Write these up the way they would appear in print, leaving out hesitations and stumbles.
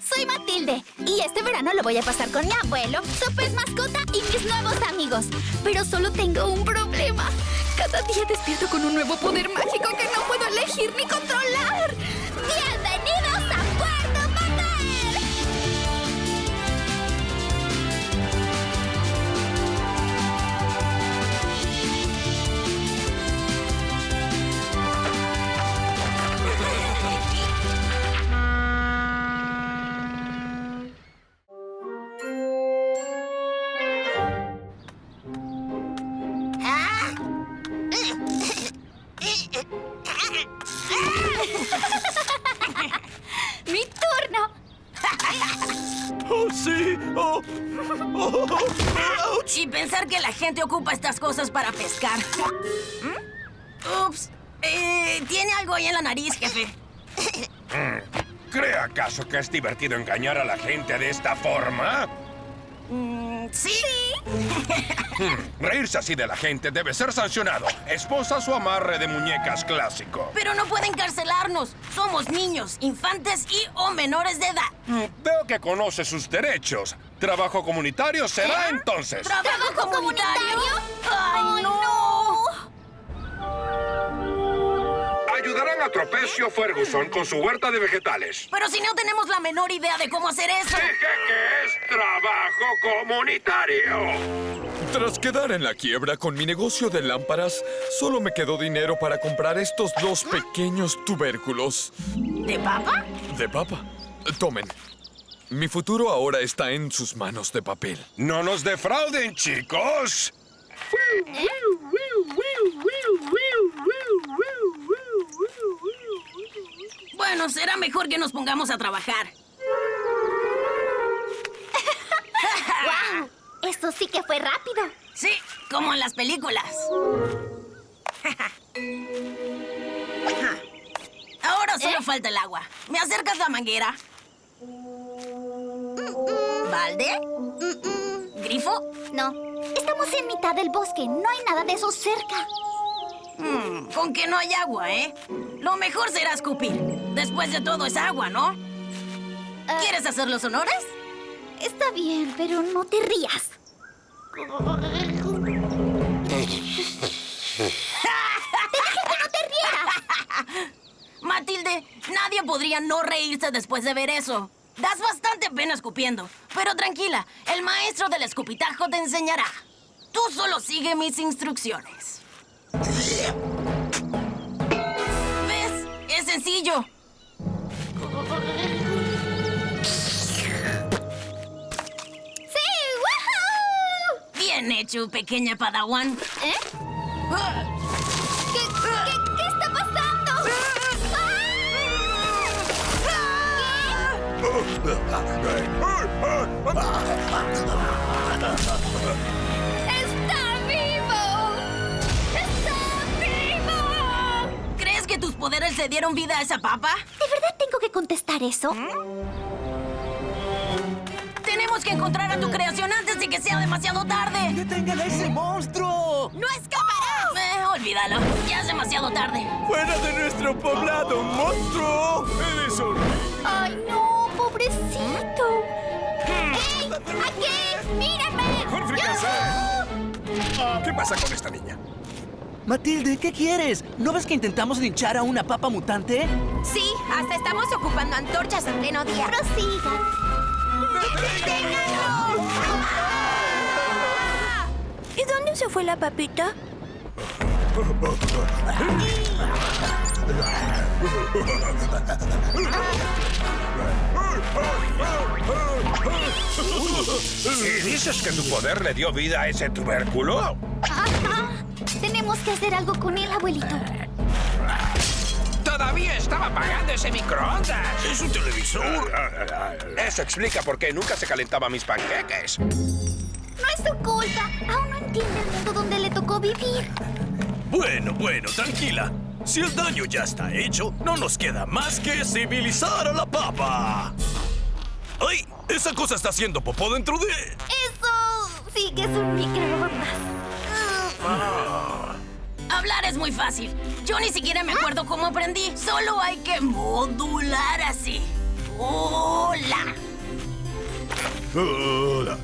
Soy Matilde y este verano lo voy a pasar con mi abuelo, su pez mascota y mis nuevos amigos. Pero solo tengo un problema. Cada día despierto con un nuevo poder mágico que no puedo elegir ni controlar. ¡Bienvenidos a Puerto Papel! ¡Mi turno! ¡Oh, sí! ¡Oh! ¡Oh! ¡Ouch! Y pensar que la gente ocupa estas cosas para pescar. Ups. Tiene algo ahí en la nariz, jefe. ¿Cree acaso que es divertido engañar a la gente de esta forma? ¿Sí? Reírse así de la gente debe ser sancionado. Esposas o amarre de muñecas clásico. Pero no pueden encarcelarnos. Somos niños, infantes y o menores de edad. Veo que conoce sus derechos. Trabajo comunitario será entonces. ¿Trabajo comunitario? ¡Ay, no! Ayudarán a Tropecio Ferguson con su huerta de vegetales. Pero si no tenemos la menor idea de cómo hacer eso. Dije que es trabajo comunitario. Tras quedar en la quiebra con mi negocio de lámparas, solo me quedó dinero para comprar estos dos pequeños tubérculos. ¿De papa? De papa. Tomen. Mi futuro ahora está en sus manos de papel. No nos defrauden, chicos. Bueno, será mejor que nos pongamos a trabajar. ¡Guau! Eso sí que fue rápido. Sí, como en las películas. Ahora solo falta el agua. ¿Me acercas la manguera? ¿Balde? ¿Grifo? No, estamos en mitad del bosque. No hay nada de eso cerca. Con que no hay agua, ¿eh? Lo mejor será escupir. Después de todo es agua, ¿no? ¿Quieres hacer los honores? Está bien, pero no te rías. Matilde, nadie podría no reírse después de ver eso. Das bastante pena escupiendo. Pero tranquila, el maestro del escupitajo te enseñará. Tú solo sigue mis instrucciones. ¿Ves? Es sencillo. ¡Sí! ¡Woohoo! Bien hecho, pequeña Padawan. ¿Eh? ¿Qué está pasando? ¡Está vivo! ¡Está vivo! ¿Crees que tus poderes le dieron vida a esa papa? ¿De verdad tengo que contestar eso? Tenemos que encontrar a tu creación antes de que sea demasiado tarde. ¡Detengan a ese monstruo! ¡No escaparás! Olvídalo. Ya es demasiado tarde. ¡Fuera de nuestro poblado, monstruo! ¡Eres horrible! ¡Ay, no! ¡Pobrecito! ¡Ey! ¡Aquí! ¡Mírame! ¡Mejor fíjense! ¡Yujú! ¿Qué pasa con esta niña? Matilde, ¿qué quieres? ¿No ves que intentamos linchar a una papa mutante? Sí, hasta estamos ocupando antorchas en pleno día. ¡Prosiga! ¿Y dónde se fue la papita? ¿Y dices que tu poder le dio vida a ese tubérculo? Ajá. Tenemos que hacer algo con él, abuelito. Todavía estaba apagando ese microondas. ¡Es un televisor! Eso explica por qué nunca se calentaban mis panqueques. No es su culpa. Aún no entiende el mundo donde le tocó vivir. Bueno, tranquila. Si el daño ya está hecho, no nos queda más que civilizar a la papa. ¡Ay! Esa cosa está haciendo popó dentro de... Eso sí que es un microondas. Hablar es muy fácil. Yo ni siquiera me acuerdo cómo aprendí. Solo hay que modular así. Hola. Hola.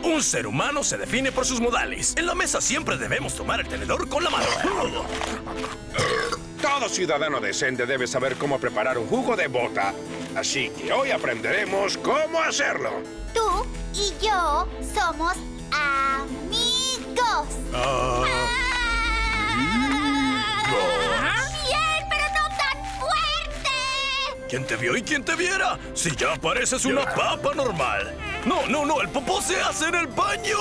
Un ser humano se define por sus modales. En la mesa siempre debemos tomar el tenedor con la mano. Todo ciudadano decente debe saber cómo preparar un jugo de bota. Así que hoy aprenderemos cómo hacerlo. Tú y yo somos amigos. Bien, pero no tan fuerte. ¿Quién te vio y quién te viera? Si ya pareces una papa normal. No, el popó se hace en el baño.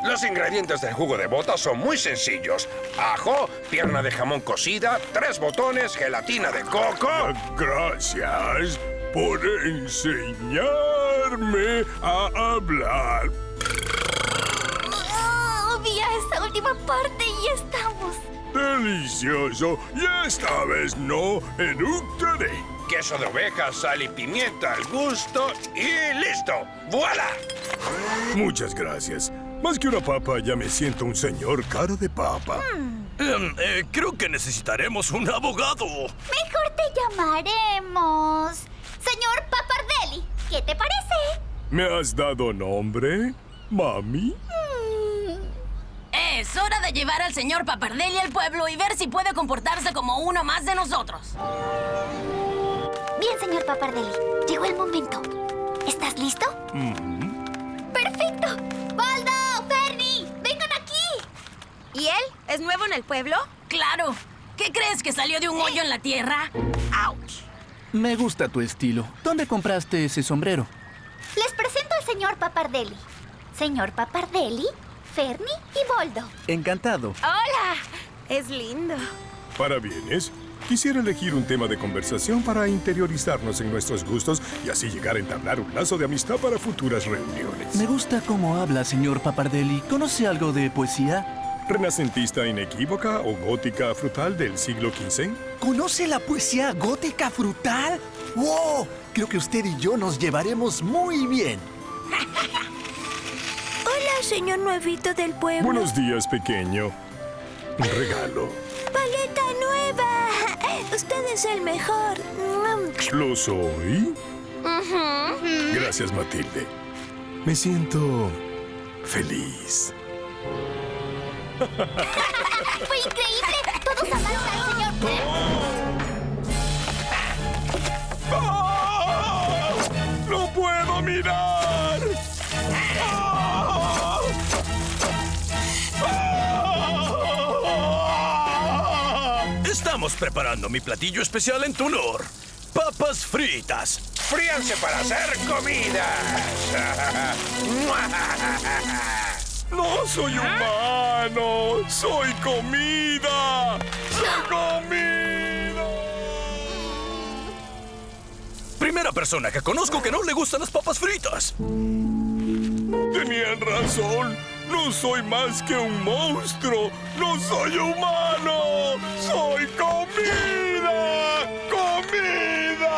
Los ingredientes del jugo de bota son muy sencillos. Ajo, pierna de jamón cocida, 3 botones, gelatina de coco. Gracias por enseñarme a hablar. Obvia esa última parte y estamos. Delicioso. Y esta vez no eructaré. Queso de oveja, sal y pimienta al gusto y listo. ¡Voilá! Muchas gracias. Más que una papa, ya me siento un señor cara de papa. Creo que necesitaremos un abogado. Mejor te llamaremos señor Papardelli. ¿Qué te parece? ¿Me has dado nombre, mami? Es hora de llevar al señor Papardelli al pueblo y ver si puede comportarse como uno más de nosotros. Bien, señor Papardelli. Llegó el momento. ¿Estás listo? ¡Perfecto! ¡Baldo! ¡Fernie! ¡Vengan aquí! ¿Y él? ¿Es nuevo en el pueblo? ¡Claro! ¿Qué crees que salió de un hoyo en la tierra? ¡Auch! Me gusta tu estilo. ¿Dónde compraste ese sombrero? Les presento al señor Papardelli. Señor Papardelli, Fernie y Boldo. Encantado. ¡Hola! Es lindo. Para bienes, quisiera elegir un tema de conversación para interiorizarnos en nuestros gustos y así llegar a entablar un lazo de amistad para futuras reuniones. Me gusta cómo habla, señor Papardelli. ¿Conoce algo de poesía? ¿Renacentista inequívoca o gótica frutal del siglo XV? ¿Conoce la poesía gótica frutal? ¡Wow! Creo que usted y yo nos llevaremos muy bien. Hola, señor nuevito del pueblo. Buenos días, pequeño. Un regalo. ¡Paleta nueva! Usted es el mejor. ¿Lo soy? Gracias, Matilde. Me siento feliz. ¡Fue increíble! ¡Todos amaron al señor! ¡Ah! ¡No puedo mirar! ¡Ah! ¡Ah! Estamos preparando mi platillo especial en tu honor. Papas fritas. ¡Fríanse para hacer comidas! ¡No soy humano! ¡Soy comida! ¡Soy comida! Primera persona que conozco que no le gustan las papas fritas. Tenían razón. No soy más que un monstruo. No soy humano. Soy comida. ¡Comida!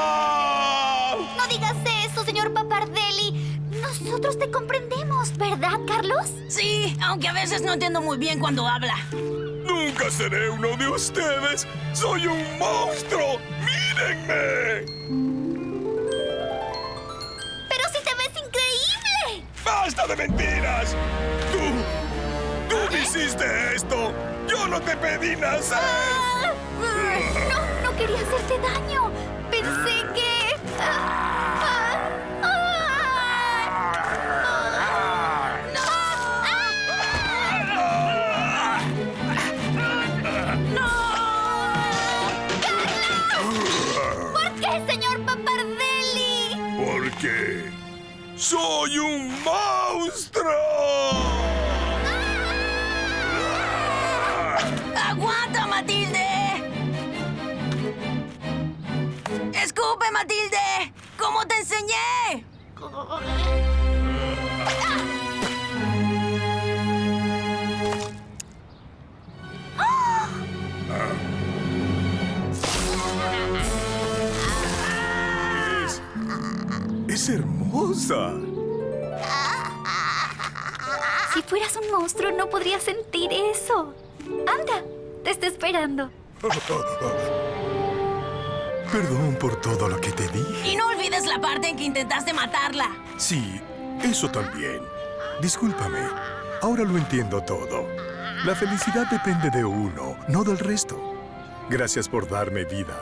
No digas eso, señor Papardelli. Nosotros te comprendemos, ¿verdad, Carlos? Sí, aunque a veces no entiendo muy bien cuando habla. Nunca seré uno de ustedes. Soy un monstruo. ¡Mírenme! ¡Pero si te ves increíble! ¡Basta de mentiras! ¡Tú me hiciste esto! ¡Yo no te pedí nacer! No quería hacerte daño. Pensé que... ¿Por qué, señor Papardelli? Porque soy un monstruo. ¡Aguanta, Matilde! ¡Escupe, Matilde! ¡Como te enseñé! Es hermosa. Si fueras un monstruo, no podrías sentir eso. Anda, te está esperando. Perdón por todo lo que te dije. Y no olvides la parte en que intentaste matarla. Sí, Eso también. Discúlpame. Ahora lo entiendo todo. La felicidad depende de uno, no del resto. Gracias por darme vida,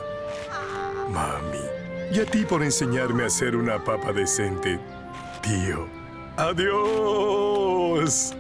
mami. Y a ti por enseñarme a ser una papa decente, tío. ¡Adiós!